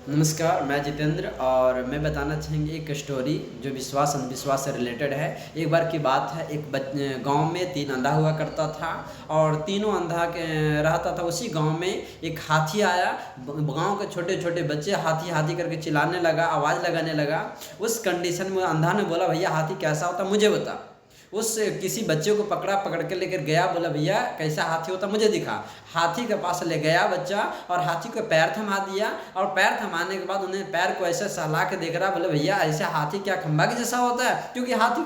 नमस्कार, मैं जितेंद्र और मैं बताना चाहेंगे एक स्टोरी जो विश्वास अंधविश्वास से रिलेटेड है। एक बार की बात है, एक गांव में 3 अंधा हुआ करता था और तीनों अंधा के रहता था। उसी गांव में एक हाथी आया। गांव के छोटे छोटे बच्चे हाथी हाथी करके चिल्लाने लगा, आवाज़ लगाने लगा। उस कंडीशन में अंधा ने बोला, भैया हाथी कैसा होता मुझे बता। उस किसी बच्चे को पकड़ के लेकर गया, बोला भैया कैसा हाथी होता मुझे दिखा। हाथी के पास ले गया बच्चा और हाथी को पैर थमा दिया और पैर थमाने के बाद उन्हें पैर को ऐसे सहला के देख रहा, बोले भैया ऐसे हाथी क्या खंबा के जैसा होता है, क्योंकि हाथी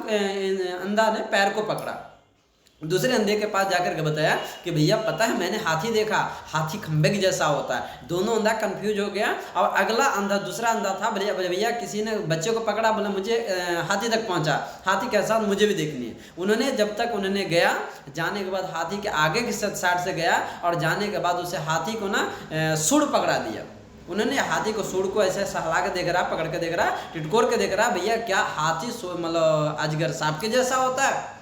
अंधा ने पैर को पकड़ा। दूसरे अंधे के पास जाकर के बताया कि भैया पता है मैंने हाथी देखा, हाथी खंबे के जैसा होता है। दोनों अंधा कंफ्यूज हो गया और अगला अंधा दूसरा अंधा था, भैया किसी ने बच्चे को पकड़ा, बोला मुझे हाथी तक पहुंचा, हाथी कैसा मुझे भी देखनी है। उन्होंने जब तक उन्होंने गया, जाने के बाद हाथी के आगे की साइड से गया और जाने के बाद उसे हाथी को ना सूंड पकड़ा दिया। उन्होंने हाथी को सूंड को ऐसे सहला के देख रहा, पकड़ के देख रहा, टिटकोर के देख रहा, भैया क्या हाथी मतलब अजगर सांप के जैसा होता है।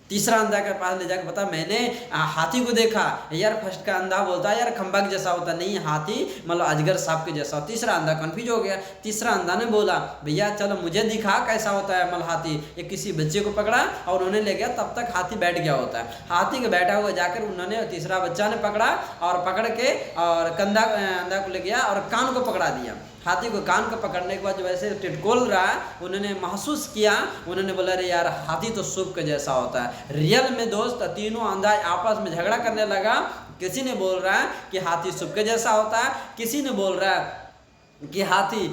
तीसरा अंधा के पास ले जाकर बता, मैंने हाथी को देखा। यार फर्स्ट का अंधा बोलता है यार खंबा के जैसा होता, नहीं हाथी मतलब अजगर सांप के जैसा। तीसरा अंधा कंफ्यूज हो गया। तीसरा अंधा ने बोला, भैया चलो मुझे दिखा कैसा होता है मतलब हाथी। ये किसी बच्चे को पकड़ा और उन्हें ले गया, तब तक हाथी बैठ गया होता है। हाथी के बैठा हुआ जाकर उन्होंने तीसरा बच्चा ने पकड़ा और पकड़ के और कंधा अंधा को ले गया और कान को पकड़ा दिया। हाथी को कान को पकड़ने के बाद जब ऐसे टिटकोल रहा, उन्होंने महसूस किया, उन्होंने बोला अरे यार हाथी तो सूप के जैसा होता है। रियल में दोस्त तीनों अंधा आपस में झगड़ा करने लगा। किसी ने बोल रहा है कि हाथी सूप के जैसा होता है, किसी ने बोल रहा है कि हाथी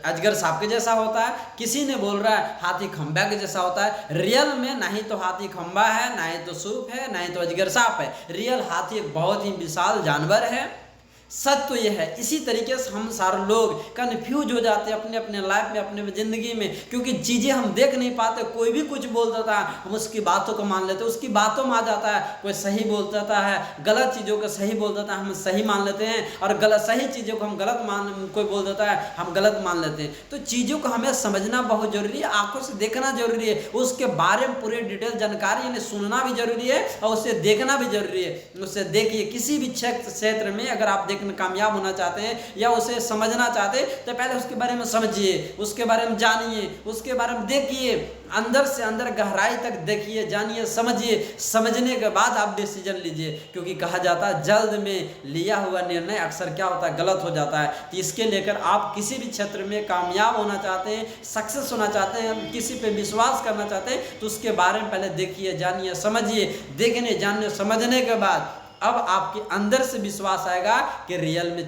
अजगर सांप के जैसा होता है, किसी ने बोल रहा है हाथी खंबा के जैसा होता है। रियल में ना ही तो हाथी खंबा है, ना ही तो सूप है, ना ही तो अजगर सांप है। रियल हाथी एक बहुत ही विशाल जानवर है। सच तो ये है। इसी तरीके से हम सारे लोग कन्फ्यूज हो जाते हैं अपने अपने लाइफ में, अपने ज़िंदगी में, क्योंकि चीज़ें हम देख नहीं पाते। कोई भी कुछ बोल देता है, हम उसकी बातों को मान लेते हैं, उसकी बातों में आ जाता है। कोई सही बोल देता है, गलत चीज़ों को सही बोल देता है, हम सही मान लेते हैं, और गलत सही चीज़ों को हम गलत कोई बोल देता है, हम गलत मान लेते हैं। तो चीज़ों को हमें समझना बहुत जरूरी है, आंखों से देखना जरूरी है, उसके बारे में पूरी डिटेल जानकारी यानी सुनना भी जरूरी है और उसे देखना भी जरूरी है। उससे देखिए, किसी भी क्षेत्र में अगर आप कामयाब होना चाहते हैं या उसे समझना चाहते हैं तो पहले उसके बारे में समझिए, उसके बारे में जानिए, उसके बारे में देखिए, अंदर से अंदर गहराई तक देखिए, जानिए, समझिए। समझने के बाद आप डिसीजन लीजिए, क्योंकि कहा जाता है जल्द में लिया हुआ निर्णय अक्सर क्या होता है, गलत हो जाता है। तो इसके लेकर आप किसी भी क्षेत्र में कामयाब होना चाहते हैं, सक्सेस होना चाहते हैं, किसी पे विश्वास करना चाहते हैं, तो उसके बारे में पहले देखिए, जानिए, समझिए। देखने जानने समझने के बाद अब आपके अंदर से विश्वास आएगा कि रियल में